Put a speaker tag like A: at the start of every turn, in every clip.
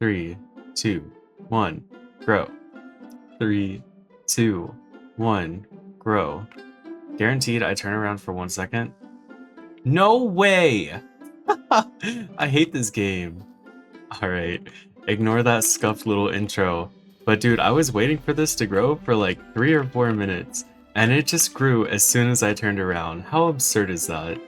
A: 3, 2, 1, grow. 3, 2, 1, grow. Guaranteed I turn around for 1 second. No way! I hate this game. Alright, ignore that scuffed little intro. But dude, I was waiting for this to grow for like 3 or 4 minutes, and it just grew as soon as I turned around. How absurd is that?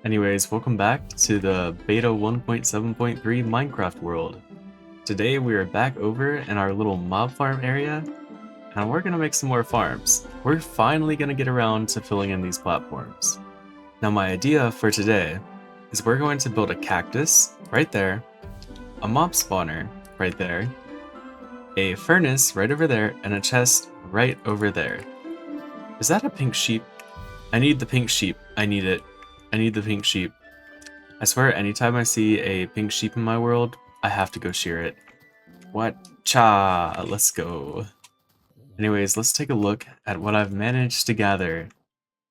A: Anyways, welcome back to the beta 1.7.3 Minecraft world. Today we are back over in our little mob farm area, and we're gonna make some more farms. We're finally gonna get around to filling in these platforms. Now my idea for today is we're going to build a cactus right there, a mob spawner right there, a furnace right over there, and a chest right over there. Is that a pink sheep? I need the pink sheep. I need it. I need the pink sheep. I swear anytime I see a pink sheep in my world, I have to go shear it. What? Cha! Let's go. Anyways, let's take a look at what I've managed to gather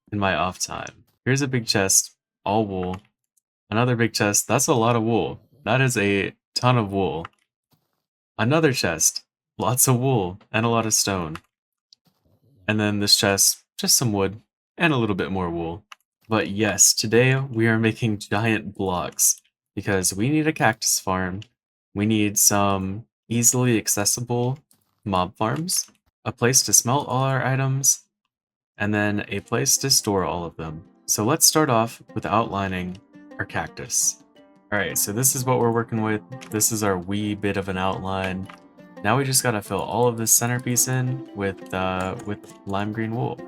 A: in my off time. Here's a big chest, all wool. Another big chest, that's a lot of wool. That is a ton of wool. Another chest, lots of wool and a lot of stone. And then this chest, just some wood and a little bit more wool. But yes, today we are making giant blocks because we need a cactus farm. We need some easily accessible mob farms, a place to smelt all our items, and then a place to store all of them. So let's start off with outlining our cactus. Alright, so this is what we're working with. This is our wee bit of an outline. Now we just gotta fill all of this centerpiece in with lime green wool.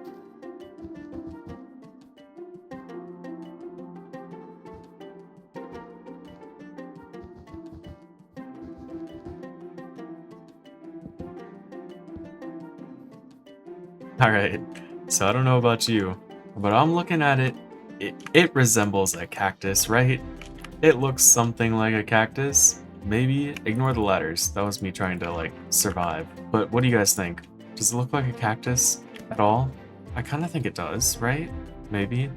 A: Alright, so I don't know about you, but I'm looking at it. It resembles a cactus, right? It looks something like a cactus. Maybe ignore the ladders. That was me trying to like survive. But what do you guys think? Does it look like a cactus at all? I kind of think it does, right? Maybe.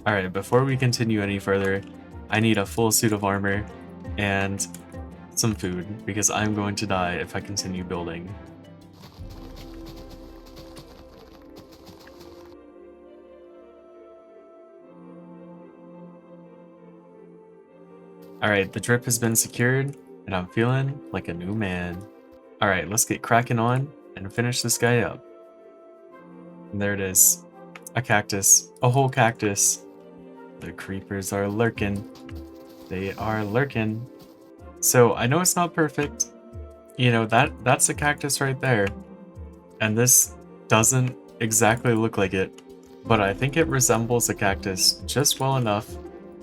A: Alright, before we continue any further, I need a full suit of armor and some food because I'm going to die if I continue building. Alright, the drip has been secured, and I'm feeling like a new man. Alright, let's get cracking on and finish this guy up. And there it is. A cactus. A whole cactus. The creepers are lurking. They are lurking. So, I know it's not perfect. You know, that's a cactus right there. And this doesn't exactly look like it, but I think it resembles a cactus just well enough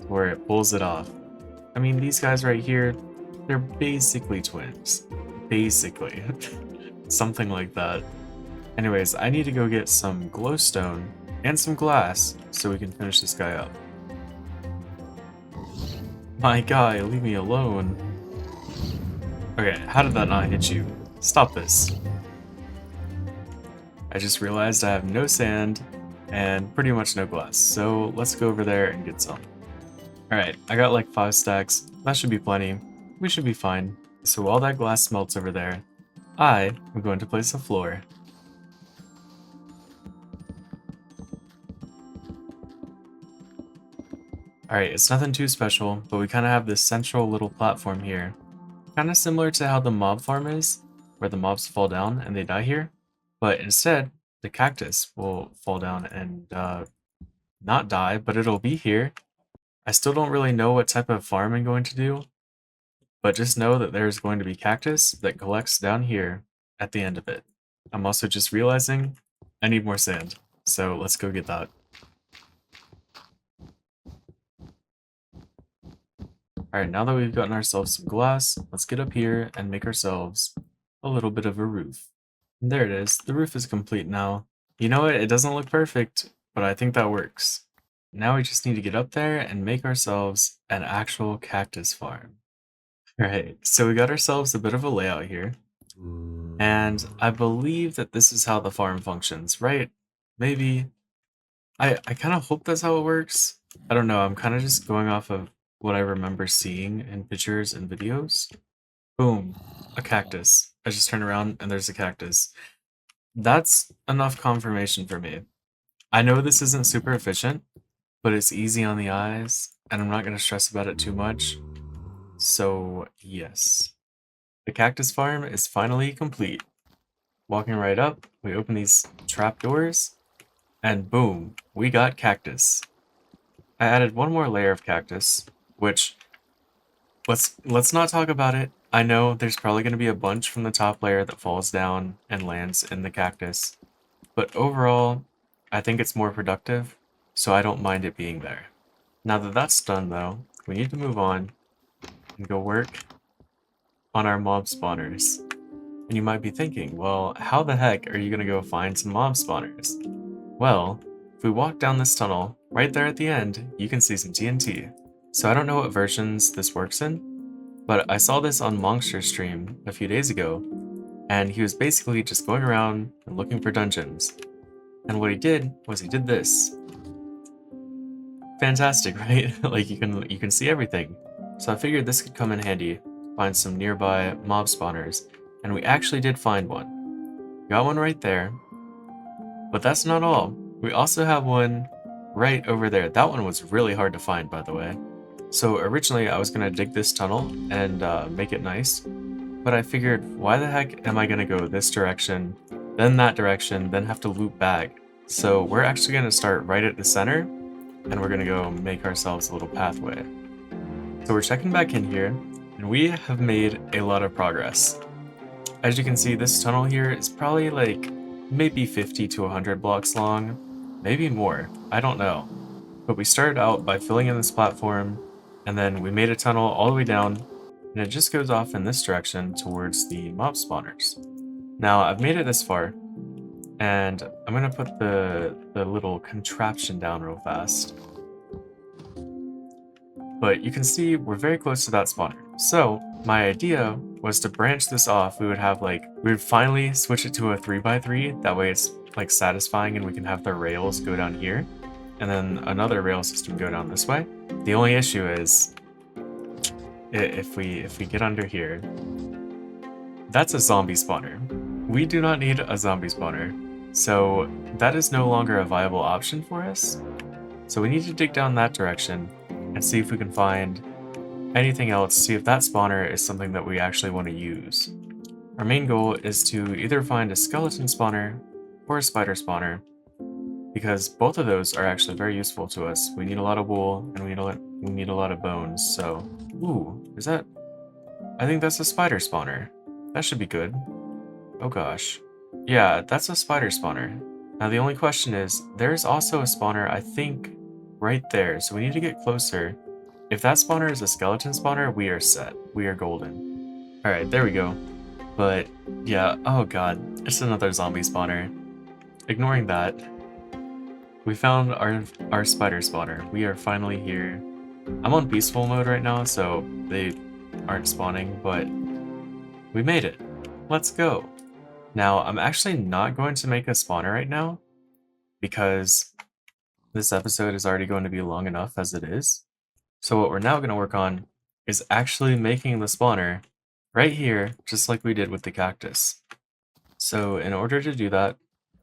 A: where it pulls it off. I mean, these guys right here, they're basically twins. Basically. Something like that. Anyways, I need to go get some glowstone and some glass so we can finish this guy up. My guy, leave me alone. Okay, how did that not hit you? Stop this. I just realized I have no sand and pretty much no glass, so let's go over there and get some. Alright, I got like 5 stacks. That should be plenty. We should be fine. So while that glass smelts over there, I am going to place a floor. Alright, it's nothing too special, but we kind of have this central little platform here. Kind of similar to how the mob farm is, where the mobs fall down and they die here. But instead, the cactus will fall down and not die, but it'll be here. I still don't really know what type of farm I'm going to do, but just know that there's going to be cactus that collects down here at the end of it. I'm also just realizing I need more sand, so let's go get that. Alright, now that we've gotten ourselves some glass, let's get up here and make ourselves a little bit of a roof. And there it is, the roof is complete now. You know what, it doesn't look perfect, but I think that works. Now we just need to get up there and make ourselves an actual cactus farm. Alright, so we got ourselves a bit of a layout here. And I believe that this is how the farm functions, right? Maybe. I kind of hope that's how it works. I don't know, I'm kind of just going off of what I remember seeing in pictures and videos. Boom. A cactus. I just turn around and there's a cactus. That's enough confirmation for me. I know this isn't super efficient, but it's easy on the eyes, and I'm not going to stress about it too much. So, yes. The cactus farm is finally complete. Walking right up, we open these trapdoors, and boom, we got cactus. I added one more layer of cactus, which let's not talk about it. I know there's probably going to be a bunch from the top layer that falls down and lands in the cactus, but overall, I think it's more productive, so I don't mind it being there. Now that that's done though, we need to move on and go work on our mob spawners. And you might be thinking, well, how the heck are you going to go find some mob spawners? Well, if we walk down this tunnel, right there at the end, you can see some TNT. So I don't know what versions this works in, but I saw this on Monster's stream a few days ago, and he was basically just going around and looking for dungeons. And what he did was he did this. Fantastic, right? Like you can see everything. So I figured this could come in handy, find some nearby mob spawners, and we actually did find one. Got one right there. But that's not all. We also have one right over there. That one was really hard to find, by the way. So originally I was gonna dig this tunnel and make it nice, but I figured, why the heck am I gonna go this direction, then that direction, then have to loop back? So we're actually gonna start right at the center, and we're gonna go make ourselves a little pathway. So we're checking back in here, and we have made a lot of progress. As you can see, this tunnel here is probably like maybe 50 to 100 blocks long, maybe more, I don't know. But we started out by filling in this platform, and then we made a tunnel all the way down, and it just goes off in this direction towards the mob spawners. Now, I've made it this far, and I'm gonna put the little contraption down real fast. But you can see we're very close to that spawner. So my idea was to branch this off. We would finally switch it to a 3x3. That way it's like satisfying and we can have the rails go down here. And then another rail system go down this way. The only issue is if we get under here, that's a zombie spawner. We do not need a zombie spawner. So that is no longer a viable option for us. So we need to dig down that direction and see if we can find anything else, see if that spawner is something that we actually want to use. Our main goal is to either find a skeleton spawner or a spider spawner, because both of those are actually very useful to us. We need a lot of wool and we need a lot of bones, so... Ooh, is that... I think that's a spider spawner. That should be good. Oh gosh. Yeah, that's a spider spawner. Now the only question is, there's also a spawner, I think, right there, so we need to get closer. If that spawner is a skeleton spawner, we are set. We are golden. Alright, there we go. But, yeah, oh god, it's another zombie spawner. Ignoring that, we found our spider spawner. We are finally here. I'm on peaceful mode right now, so they aren't spawning, but we made it. Let's go. Now, I'm actually not going to make a spawner right now, because this episode is already going to be long enough as it is. So what we're now going to work on is actually making the spawner right here, just like we did with the cactus. So in order to do that,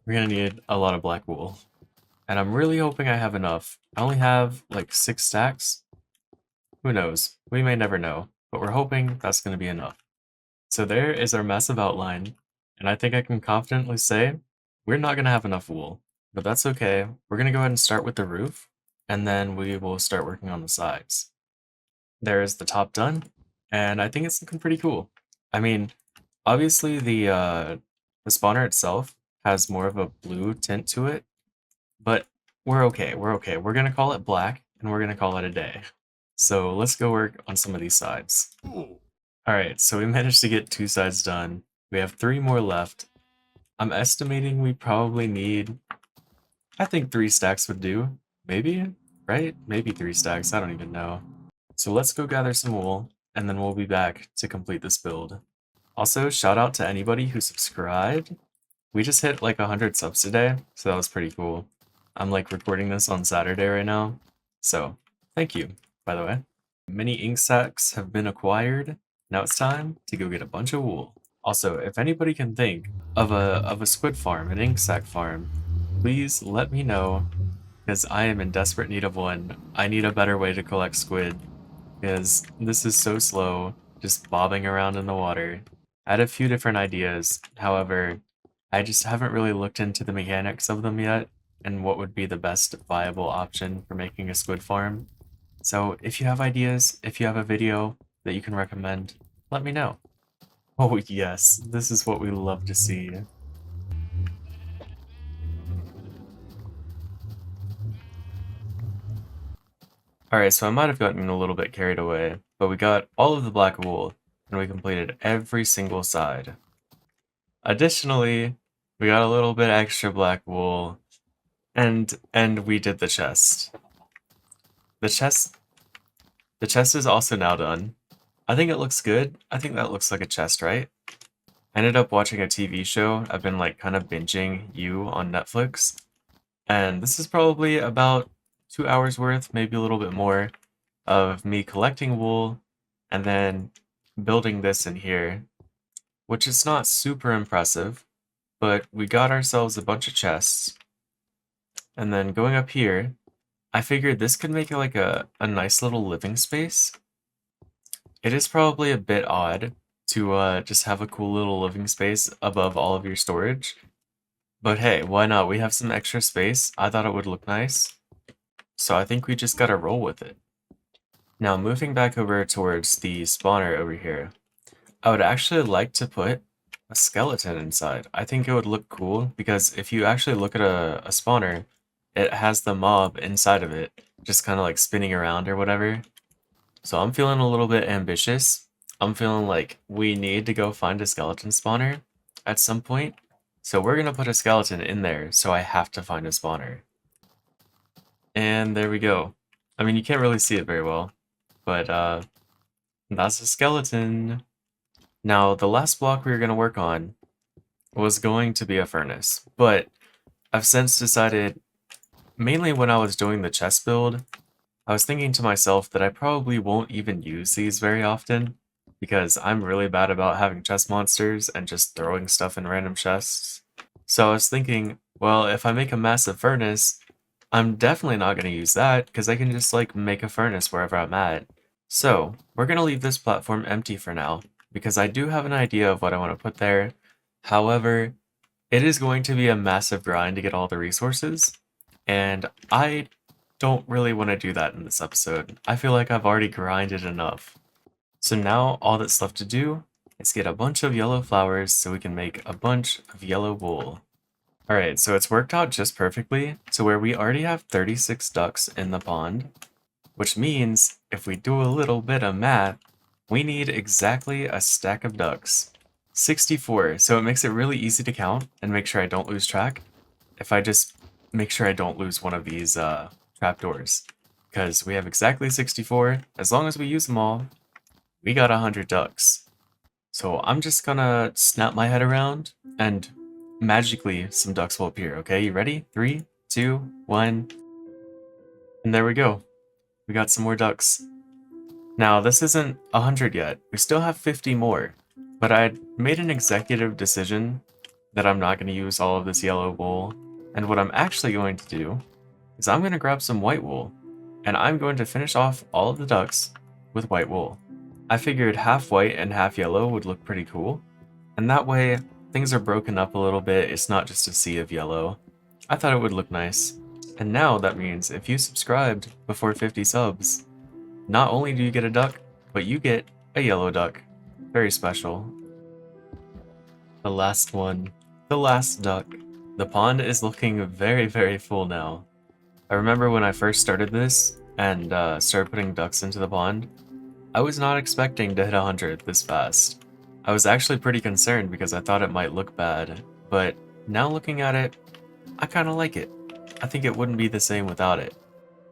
A: we're going to need a lot of black wool. And I'm really hoping I have enough. I only have like 6 stacks. Who knows? We may never know, but we're hoping that's going to be enough. So there is our massive outline, and I think I can confidently say we're not going to have enough wool, but that's okay. We're going to go ahead and start with the roof, and then we will start working on the sides. There is the top done, and I think it's looking pretty cool. I mean, obviously the spawner itself has more of a blue tint to it, but we're okay, we're okay. We're gonna call it black, and we're gonna call it a day. So let's go work on some of these sides. Alright, so we managed to get 2 sides done. We have 3 more left. I'm estimating we probably need, I think 3 stacks would do. Maybe, right? Maybe 3 stacks, I don't even know. So let's go gather some wool, and then we'll be back to complete this build. Also, shout out to anybody who subscribed. We just hit like 100 subs today, so that was pretty cool. I'm like recording this on Saturday right now, so thank you, by the way. Many ink sacks have been acquired. Now it's time to go get a bunch of wool. Also, if anybody can think of a squid farm, an ink sac farm, please let me know, because I am in desperate need of one. I need a better way to collect squid, because this is so slow, just bobbing around in the water. I had a few different ideas, however, I just haven't really looked into the mechanics of them yet, and what would be the best viable option for making a squid farm. So if you have ideas, if you have a video that you can recommend, let me know. Oh yes, this is what we love to see. Alright, so I might have gotten a little bit carried away, but we got all of the black wool, and we completed every single side. Additionally, we got a little bit extra black wool, and we did the chest. The chest is also now done. I think it looks good. I think that looks like a chest, right? I ended up watching a TV show. I've been like kind of binging You on Netflix. And this is probably about 2 hours worth, maybe a little bit more, of me collecting wool and then building this in here, which is not super impressive, but we got ourselves a bunch of chests. And then going up here, I figured this could make it like a nice little living space. It is probably a bit odd to just have a cool little living space above all of your storage. But hey, why not? We have some extra space. I thought it would look nice. So I think we just gotta roll with it. Now moving back over towards the spawner over here, I would actually like to put a skeleton inside. I think it would look cool because if you actually look at a spawner, it has the mob inside of it, just kind of like spinning around or whatever. So I'm feeling a little bit ambitious. I'm feeling like we need to go find a skeleton spawner at some point. So we're gonna put a skeleton in there, so I have to find a spawner. And there we go. I mean, you can't really see it very well, but that's a skeleton. Now, the last block we were gonna work on was going to be a furnace, but I've since decided, mainly when I was doing the chest build, I was thinking to myself that I probably won't even use these very often, because I'm really bad about having chest monsters and just throwing stuff in random chests. So I was thinking, well, if I make a massive furnace, I'm definitely not going to use that, because I can just like make a furnace wherever I'm at. So we're going to leave this platform empty for now, because I do have an idea of what I want to put there. However, it is going to be a massive grind to get all the resources, and I don't really want to do that in this episode. I feel like I've already grinded enough. So now all that's left to do is get a bunch of yellow flowers so we can make a bunch of yellow wool. Alright, so it's worked out just perfectly to where we already have 36 ducks in the pond, which means if we do a little bit of math, we need exactly a stack of ducks. 64, so it makes it really easy to count and make sure I don't lose track if I just make sure I don't lose one of these trapdoors, because we have exactly 64. As long as we use them all, we got 100 ducks. So I'm just gonna snap my head around and magically some ducks will appear. Okay, you ready? 3, 2, 1, and there we go. We got some more ducks. Now this isn't 100 yet. We still have 50 more, but I made an executive decision that I'm not going to use all of this yellow wool, and what I'm actually going to do is I'm going to grab some white wool, and I'm going to finish off all of the ducks with white wool. I figured half white and half yellow would look pretty cool, and that way things are broken up a little bit, it's not just a sea of yellow. I thought it would look nice. And now that means if you subscribed before 50 subs, not only do you get a duck, but you get a yellow duck. Very special. The last one. The last duck. The pond is looking very, very full now. I remember when I first started this and started putting ducks into the pond, I was not expecting to hit 100 this fast. I was actually pretty concerned because I thought it might look bad, but now looking at it, I kind of like it. I think it wouldn't be the same without it.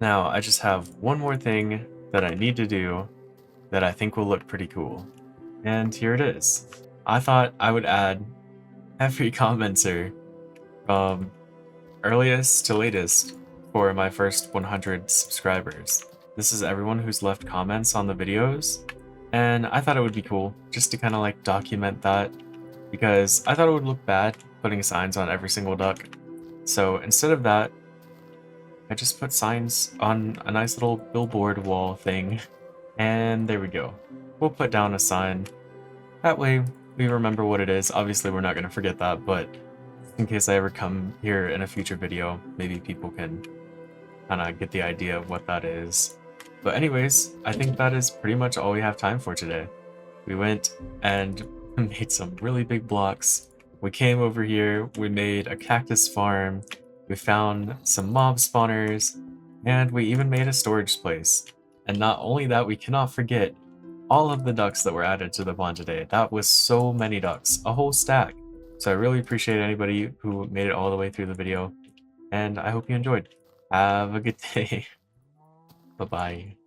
A: Now, I just have one more thing that I need to do that I think will look pretty cool. And here it is. I thought I would add every commenter from earliest to latest for my first 100 subscribers. This is everyone who's left comments on the videos, And I thought it would be cool just to kind of like document that, because I thought it would look bad putting signs on every single duck. So instead of that, I just put signs on a nice little billboard wall thing. And there we go. We'll put down a sign. That way we remember what it is. Obviously we're not going to forget that, but in case I ever come here in a future video, maybe people can kind of get the idea of what that is. But anyways, I think that is pretty much all we have time for today. We went and made some really big blocks. We came over here, we made a cactus farm, we found some mob spawners, and we even made a storage place. And not only that, we cannot forget all of the ducks that were added to the pond today. That was so many ducks, a whole stack. So I really appreciate anybody who made it all the way through the video, and I hope you enjoyed. Have a good day. Bye-bye.